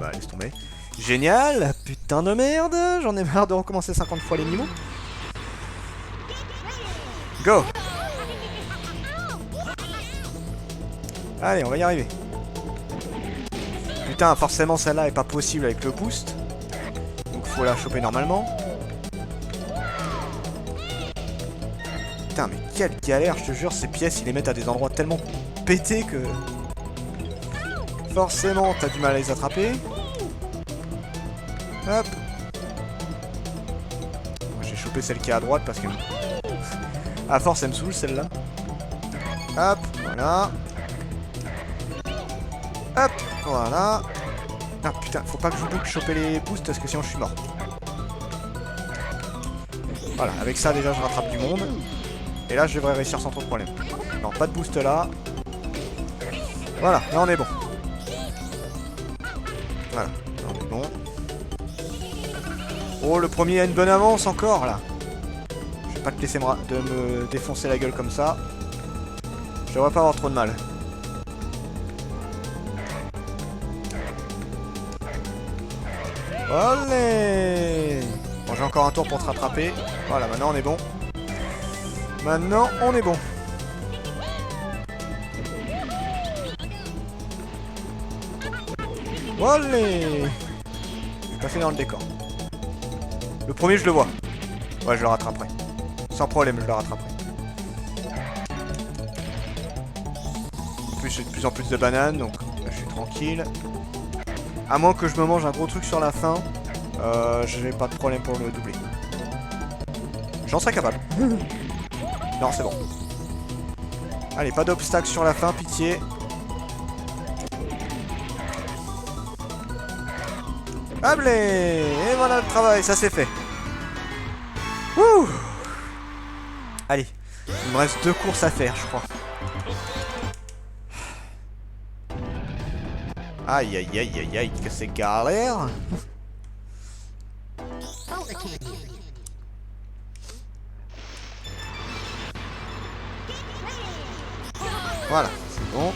bah laisse tomber. Génial. Putain de merde. J'en ai marre de recommencer 50 fois les niveaux. Go. Allez, on va y arriver. Putain, forcément celle-là est pas possible avec le boost. Donc faut la choper normalement. Putain, mais quelle galère, je te jure, ces pièces, ils les mettent à des endroits tellement pétés que... Forcément, t'as du mal à les attraper. Hop. J'ai chopé celle qui est à droite parce que... À force, elle me saoule celle-là. Hop, voilà. Hop, voilà. Ah putain, faut pas que j'oublie de choper les boosts parce que sinon je suis mort. Voilà, avec ça déjà je rattrape du monde. Et là je devrais réussir sans trop de problème. Non, pas de boost là. Voilà, là on est bon. Voilà, là on est bon. Oh, le premier a une bonne avance encore là. Je vais pas te laisser me défoncer la gueule comme ça. Je devrais pas avoir trop de mal. Allez. Bon, j'ai encore un tour pour te rattraper. Voilà, maintenant on est bon. Maintenant on est bon. Allez. Je suis passé dans le décor. Le premier je le vois. Ouais, je le rattraperai. Sans problème, je le rattraperai. En plus j'ai de plus en plus de bananes, donc là je suis tranquille. À moins que je me mange un gros truc sur la fin, j'ai pas de problème pour le doubler. J'en serais capable. Non, c'est bon. Allez, pas d'obstacle sur la fin, pitié. Allez, et voilà le travail, ça c'est fait. Wouh. Allez, il me reste 2 courses à faire, je crois. Aïe aïe aïe aïe aïe, que c'est galère. Voilà, c'est bon.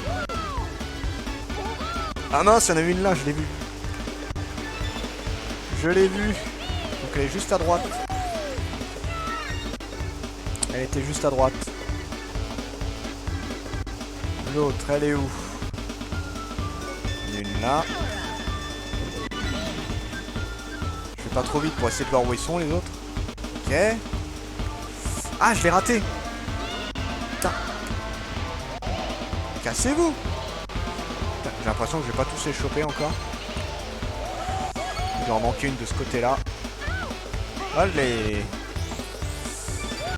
Ah mince, il y en a une là, je l'ai vue. Je l'ai vue. Donc elle est juste à droite. Elle était juste à droite. L'autre, elle est où? Une là. Je vais pas trop vite pour essayer de voir où ils sont les autres. Ok. Ah, je l'ai raté. Putain. Cassez-vous. J'ai l'impression que je vais pas tous les choper encore. Il doit en manquer une de ce côté-là. Allez.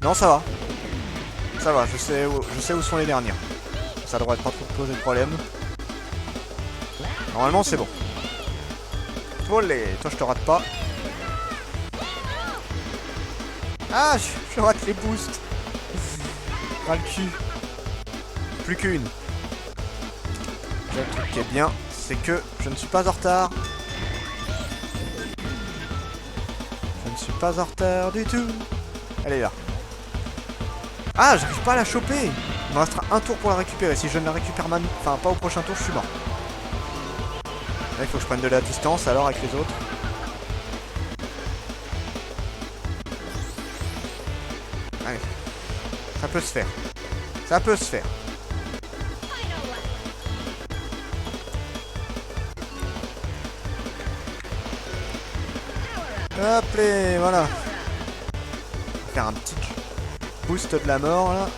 Non, ça va. Ça va, je sais où sont les dernières. Ça devrait pas trop poser de problème. Normalement, c'est bon. Olé, toi, je te rate pas. Ah, je rate les boosts. Ras le cul. Plus qu'une. Le truc qui est bien, c'est que je ne suis pas en retard. Je ne suis pas en retard du tout. Elle est là. Ah, j'arrive pas à la choper. Il me restera un tour pour la récupérer. Si je ne la récupère pas au prochain tour, je suis mort. Là, il faut que je prenne de la distance alors avec les autres. Allez. Ça peut se faire. Ça peut se faire. Hop les, voilà. On va faire un petit boost de la mort là.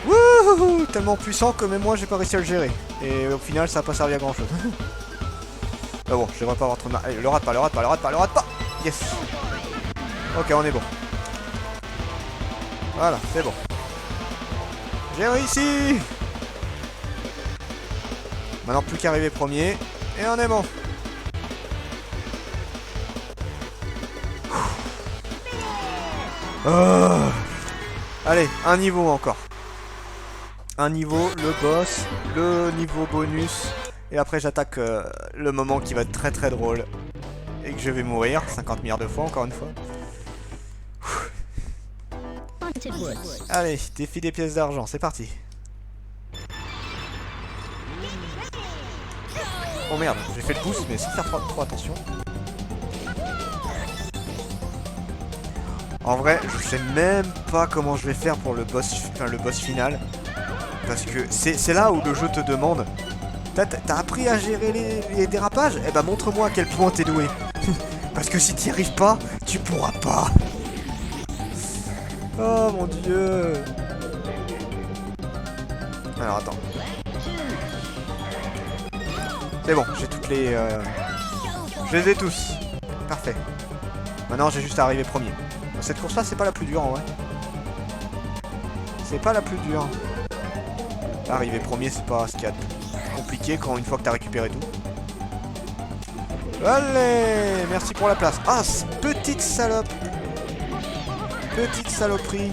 Wouhou, tellement puissant que même moi j'ai pas réussi à le gérer. Et au final ça a pas servi à grand chose. Mais bon, je devrais pas avoir trop de mal. Allez, le rate pas, le rate pas, le rate pas, le rate pas. Yes. Ok, on est bon. Voilà, c'est bon. J'ai réussi. Maintenant plus qu'à arriver premier. Et on est bon. Oh. Allez, un niveau encore. Un niveau, le boss, le niveau bonus. Et après j'attaque le moment qui va être très très drôle. Et que je vais mourir 50 milliards de fois encore une fois. Allez, défi des pièces d'argent, c'est parti. Oh merde, j'ai fait le boost mais sans faire trop attention. En vrai, je sais même pas comment je vais faire pour le boss final. Parce que c'est là où le jeu te demande. T'as appris à gérer les dérapages? Eh ben montre-moi à quel point t'es doué. Parce que si t'y arrives pas, tu pourras pas. Oh mon dieu. Alors attends. C'est bon, j'ai toutes les... Je les ai tous. Parfait. Maintenant j'ai juste à arriver premier. Cette course là c'est pas la plus dure en vrai. C'est pas la plus dure. Arriver premier c'est pas ce qu'il y a de compliqué quand une fois que t'as récupéré tout. Allez, merci pour la place. Ah, petite salope. Petite saloperie.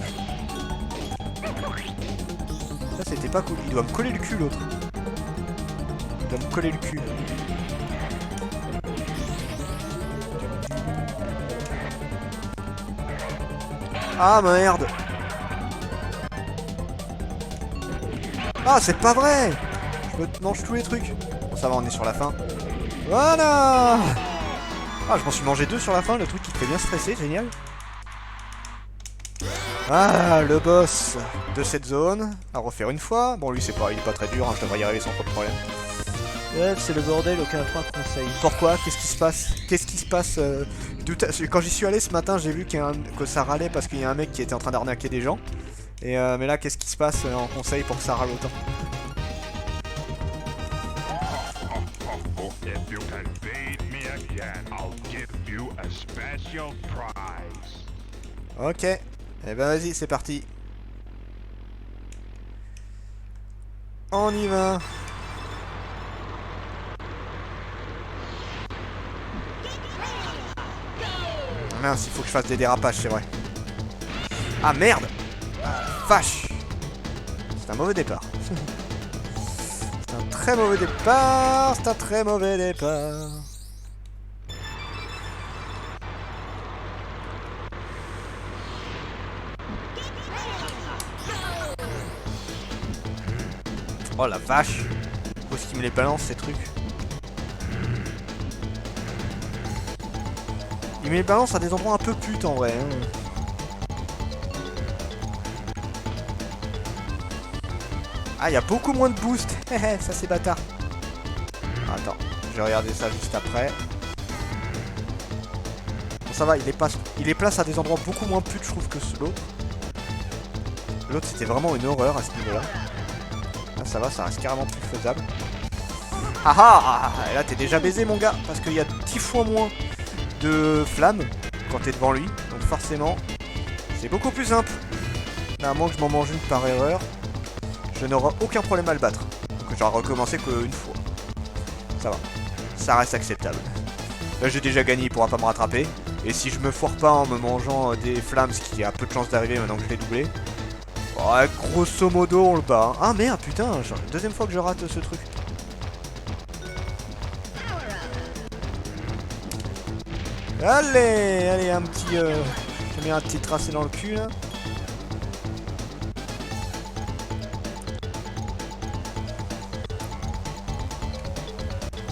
Ça c'était pas cool. Il doit me coller le cul l'autre. Il doit me coller le cul. Ah merde. Ah c'est pas vrai. Je me mange tous les trucs. Bon ça va, on est sur la fin. Voilà. Ah je m'en suis mangé 2 sur la fin, le truc qui te fait bien stresser, génial. Ah le boss de cette zone. À refaire une fois. Bon lui il est pas très dur, hein, je devrais y arriver sans trop de problème. Ouais, c'est le bordel, aucun conseil. Pourquoi? Qu'est-ce qui se passe? Qu'est-ce qui se passe quand j'y suis allé ce matin, j'ai vu que ça râlait parce qu'il y a un mec qui était en train d'arnaquer des gens. Et mais là, qu'est-ce qui se passe en conseil pour que ça râle autant? Ok. Eh ben vas-y, c'est parti. On y va. Mince, il faut que je fasse des dérapages, c'est vrai. Ah merde! Ah, vache! C'est un mauvais départ. C'est un très mauvais départ. C'est un très mauvais départ. Oh la vache! Où est-ce qu'il me les balance ces trucs? Il me les balance à des endroits un peu putes en vrai. Hein. Ah, il y a beaucoup moins de boost. Ça c'est bâtard. Attends, je vais regarder ça juste après. Bon, ça va, il les place à des endroits beaucoup moins putes, je trouve, que l'autre. L'autre c'était vraiment une horreur à ce niveau-là. Là ça va, ça reste carrément plus faisable. Ah ah! Et là t'es déjà baisé mon gars, parce qu'il y a 10 fois moins de flammes quand t'es devant lui. Donc forcément, c'est beaucoup plus simple. Là, à moins que je m'en mange une par erreur, je n'aurai aucun problème à le battre. Donc j'aurai recommencé qu'une fois. Ça va. Ça reste acceptable. Là j'ai déjà gagné, il pourra pas me rattraper. Et si je me foire pas en me mangeant des flammes, ce qui a peu de chance d'arriver maintenant que je l'ai doublé. Ouais, grosso modo on le bat. Hein. Ah merde, putain, deuxième fois que je rate ce truc. Allez, allez, un petit... j'ai mis un petit tracé dans le cul là.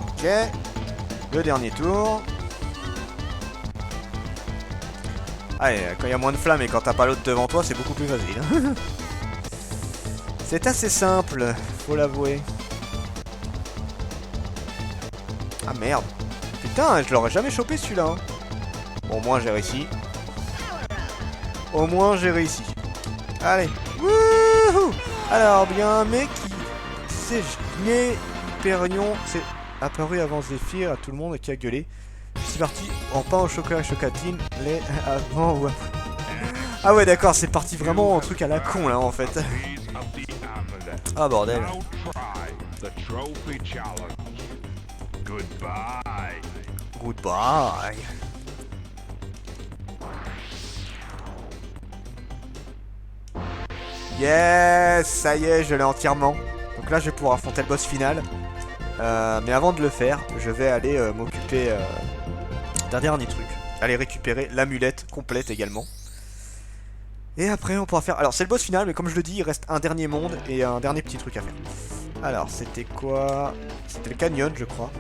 Ok. Le dernier tour. Allez, quand il y a moins de flammes et quand t'as pas l'autre devant toi, c'est beaucoup plus facile. C'est assez simple, faut l'avouer. Ah merde. Putain, je l'aurais jamais chopé celui-là. Hein. Bon, au moins j'ai réussi. Au moins j'ai réussi. Allez. Wouhou! Alors, bien un mec qui s'est gagné Hyperion, c'est apparu avant Zephyr à tout le monde et qui a gueulé. C'est parti en pain au chocolat et chocatine, les avant ou après. Ah ouais d'accord, c'est parti vraiment en truc à la con là en fait. Ah bordel. Goodbye. Yes, ça y est, je l'ai entièrement. Donc là je vais pouvoir affronter le boss final. Mais avant de le faire, je vais aller m'occuper d'un dernier truc. Aller récupérer l'amulette complète également. Et après on pourra faire... Alors c'est le boss final, mais comme je le dis, il reste un dernier monde et un dernier petit truc à faire. Alors c'était quoi? C'était le canyon je crois.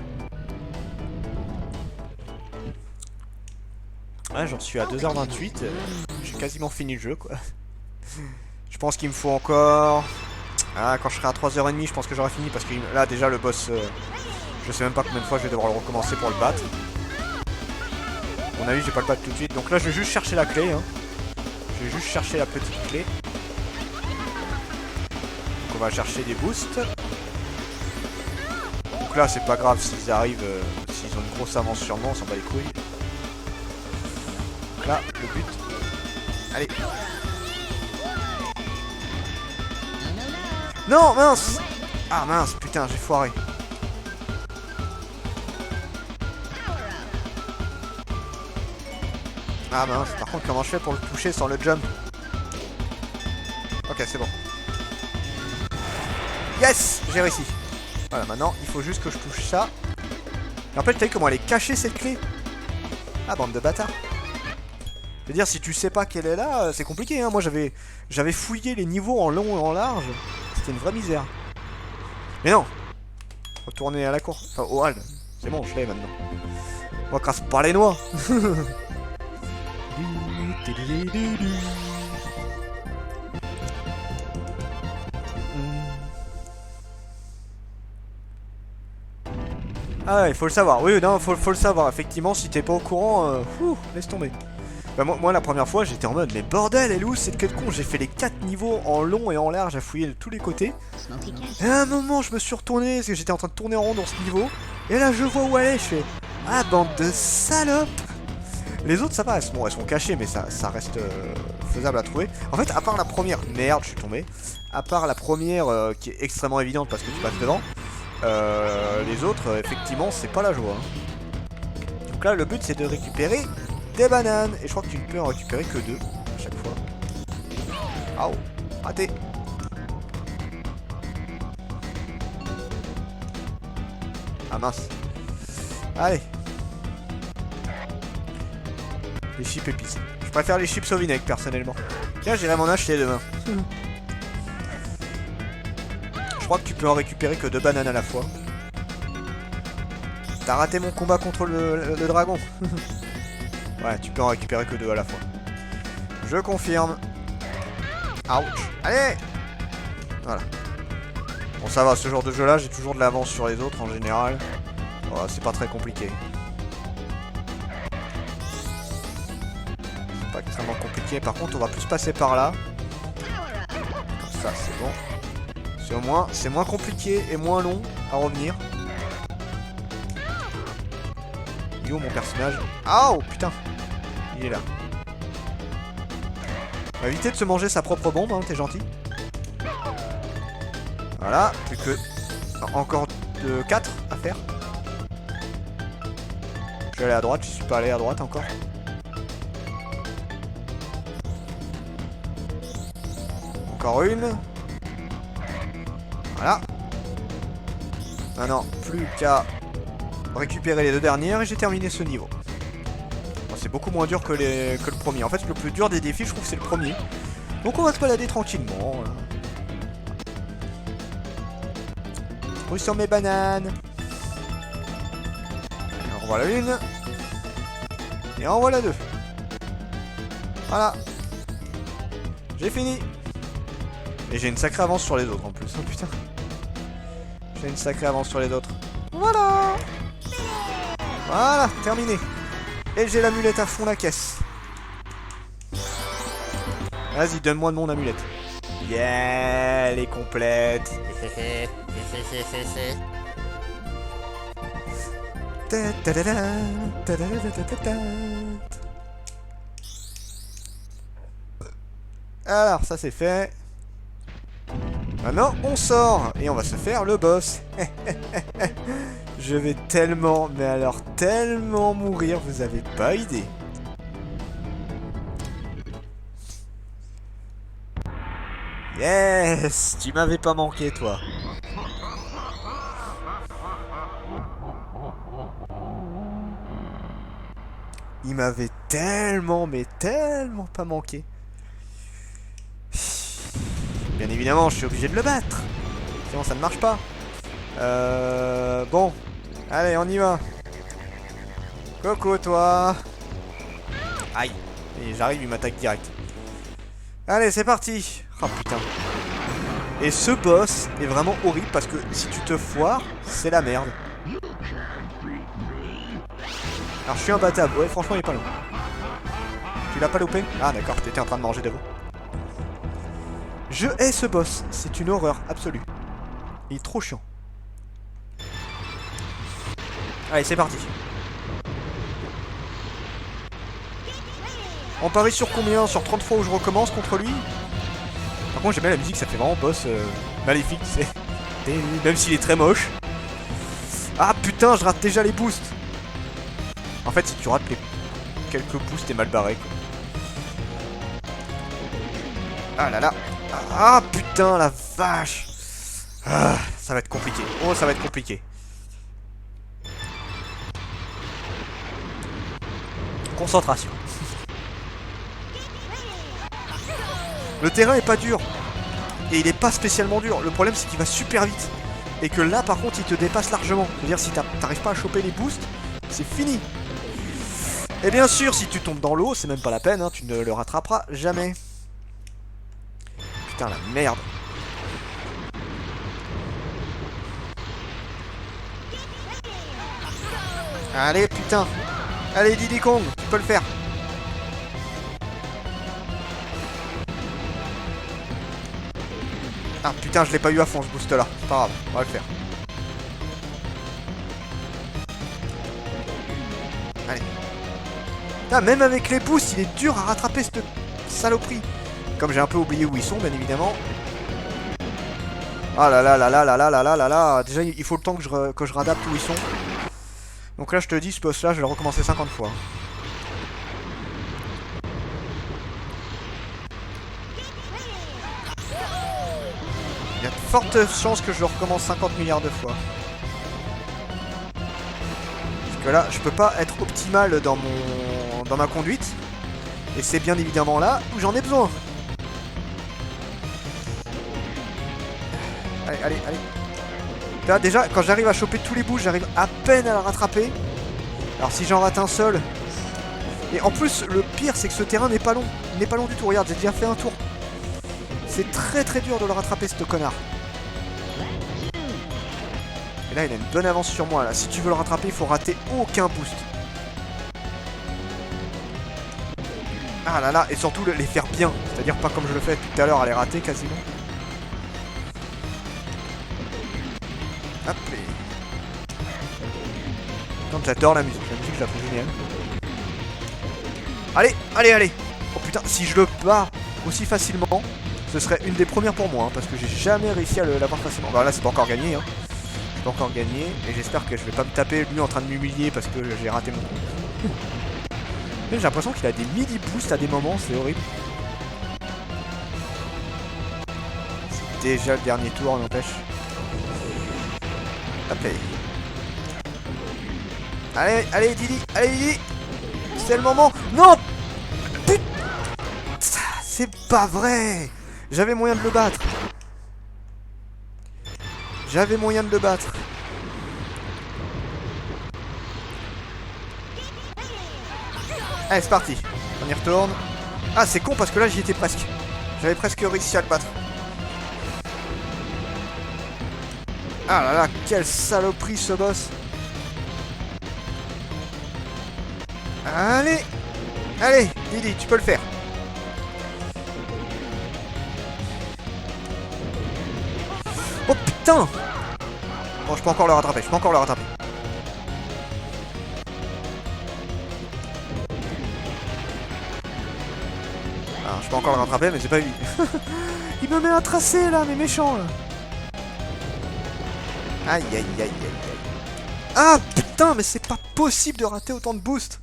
Ouais, j'en suis à 2h28. J'ai quasiment fini le jeu, quoi. Je pense qu'il me faut encore... Ah, quand je serai à 3h30, je pense que j'aurai fini. Parce que là, déjà, le boss... je sais même pas combien de fois je vais devoir le recommencer pour le battre. À mon avis, je vais pas le battre tout de suite. Donc là, je vais juste chercher la clé. Hein. Je vais juste chercher la petite clé. Donc on va chercher des boosts. Donc là, c'est pas grave s'ils arrivent... s'ils ont une grosse avance sur moi, on s'en bat les couilles. Donc là, le but... Allez. Non, mince. Ah mince, putain, j'ai foiré. Ah mince, par contre, comment je fais pour le toucher sans le jump? Ok, c'est bon. Yes, j'ai réussi. Voilà, maintenant, il faut juste que je touche ça. Et en fait, t'as vu comment elle est cachée, cette clé? Ah, bande de bâtards. Je veux dire, si tu sais pas qu'elle est là, c'est compliqué, hein. Moi, j'avais fouillé les niveaux en long et en large. C'était une vraie misère. Mais non. Retourner à la cour. Enfin, au hall. C'est bon, je l'ai maintenant. On va casse pas les noix. Ah ouais, il faut le savoir. Oui, non, faut le savoir. Effectivement, si t'es pas au courant, laisse tomber. Bah, moi, la première fois, j'étais en mode, mais bordel, elle est où cette quête con? J'ai fait les 4 niveaux en long et en large à fouiller de tous les côtés. Et à un moment, je me suis retourné, parce que j'étais en train de tourner en rond dans ce niveau. Et là, je vois où elle est, je fais, ah, bande de salopes. Les autres, ça va, elles sont cachées, mais ça reste faisable à trouver. En fait, à part la première, merde, je suis tombé. À part la première, qui est extrêmement évidente parce que tu passes devant. Les autres, effectivement, c'est pas la joie. Hein. Donc là, le but, c'est de récupérer des bananes. Et je crois que tu ne peux en récupérer que 2 à chaque fois. Ah oh, raté. Ah mince. Allez. Les chips épices. Je préfère les chips au vinaigre, personnellement. Tiens, j'irai m'en acheter demain. Je crois que tu peux en récupérer que 2 bananes à la fois. T'as raté mon combat contre le dragon. Ouais, tu peux en récupérer que 2 à la fois. Je confirme. Ouch. Allez. Voilà. Bon, ça va, ce genre de jeu-là, j'ai toujours de l'avance sur les autres en général. Voilà, c'est pas très compliqué. C'est pas extrêmement compliqué. Par contre, on va plus passer par là. Comme ça, c'est bon. C'est moins compliqué et moins long à revenir. Il est où mon personnage? Ah oh putain. Il est là. On va éviter de se manger sa propre bombe, hein, t'es gentil. Voilà, plus que... encore 4 à faire. Je vais aller à droite, je suis pas allé à droite encore. Encore une. Voilà. Maintenant, plus qu'à récupérer les 2 dernières et j'ai terminé ce niveau. Bon, c'est beaucoup moins dur que le premier. En fait, le plus dur des défis, je trouve que c'est le premier. Donc on va se balader tranquillement. Voilà. Où sont mes bananes? En voilà une. Et en voilà 2. Voilà. J'ai fini. Et j'ai une sacrée avance sur les autres en plus. Oh putain. J'ai une sacrée avance sur les autres. Voilà. Voilà, terminé. Et j'ai l'amulette à fond la caisse. Vas-y, donne-moi mon amulette. Yeah, elle est complète. Alors, ça c'est fait. Maintenant, on sort et on va se faire le boss. Je vais tellement, mais alors tellement mourir, vous avez pas idée. Yes, tu m'avais pas manqué, toi. Il m'avait tellement, mais tellement pas manqué. Bien évidemment, je suis obligé de le battre. Sinon, ça ne marche pas. Bon. Allez, on y va. Coco, toi. Aïe. Et j'arrive, il m'attaque direct. Allez, c'est parti. Oh putain. Et ce boss est vraiment horrible parce que si tu te foires, c'est la merde. Alors je suis imbattable. Ouais, franchement, il est pas long. Tu l'as pas loupé? Ah d'accord, t'étais en train de manger d'avoue. Je hais ce boss. C'est une horreur absolue. Il est trop chiant. Allez, c'est parti. On parie sur combien? Sur 30 fois où je recommence contre lui? Par contre, j'aime bien la musique, ça fait vraiment boss maléfique, tu sais. Même s'il est très moche. Ah putain, je rate déjà les boosts. En fait, si tu rates les quelques boosts, t'es mal barré, quoi. Ah là là. Ah putain, la vache. Ah, ça va être compliqué. Oh, ça va être compliqué. Concentration. Le terrain est pas dur. Et il est pas spécialement dur. Le problème c'est qu'il va super vite. Et que là par contre il te dépasse largement. C'est-à-dire si t'arrives pas à choper les boosts, c'est fini. Et bien sûr si tu tombes dans l'eau, c'est même pas la peine, hein, tu ne le rattraperas jamais. Putain la merde. Allez putain. Allez Diddy Kong, tu peux le faire. Ah putain, je l'ai pas eu à fond ce boost là. C'est pas grave, on va le faire. Allez. Putain, même avec les boosts, il est dur à rattraper cette saloperie. Comme j'ai un peu oublié où ils sont, bien évidemment. Ah là là là là là là là là là là. Déjà, il faut le temps que je réadapte où ils sont. Donc là, je te dis, ce boss là, je vais le recommencer 50 fois. Il y a de fortes chances que je le recommence 50 milliards de fois. Parce que là, je peux pas être optimal dans ma conduite. Et c'est bien évidemment là où j'en ai besoin. Allez, allez, allez. Là, déjà, quand j'arrive à choper tous les bouts, j'arrive à peine à le rattraper. Alors si j'en rate un seul... Et en plus, le pire, c'est que ce terrain n'est pas long. Il n'est pas long du tout. Regarde, j'ai déjà fait un tour. C'est très très dur de le rattraper, ce connard. Et là, il a une bonne avance sur moi. Là, si tu veux le rattraper, il faut rater aucun boost. Ah là là, et surtout les faire bien. C'est-à-dire pas comme je le fais tout à l'heure, à les rater quasiment. Hop, et... J'adore la musique, je la trouve géniale. Allez, allez, allez. Oh putain, si je le bats aussi facilement, ce serait une des premières pour moi, hein, parce que j'ai jamais réussi à l'avoir facilement. Bah là, c'est pas encore gagné, hein. C'est pas encore gagné, et j'espère que je vais pas me taper lui en train de m'humilier parce que j'ai raté mon coup. J'ai l'impression qu'il a des midi boosts à des moments, c'est horrible. C'est déjà le dernier tour, n'empêche. Hop là. Allez, allez Didi, allez Didi. C'est le moment. Non. Putain, c'est pas vrai. J'avais moyen de le battre. J'avais moyen de le battre. Allez, c'est parti. On y retourne. Ah, c'est con parce que là, j'y étais presque. J'avais presque réussi à le battre. Ah là là, quelle saloperie ce boss. Allez. Allez, Didi, tu peux le faire. Oh putain. Bon, je peux encore le rattraper, je peux encore le rattraper. Alors, je peux encore le rattraper, mais c'est pas lui. Il me met un tracé là, mais méchant là. Aïe aïe aïe aïe aïe. Ah putain, mais c'est pas possible de rater autant de boosts.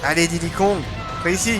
Allez Diddy Kong, fais ici.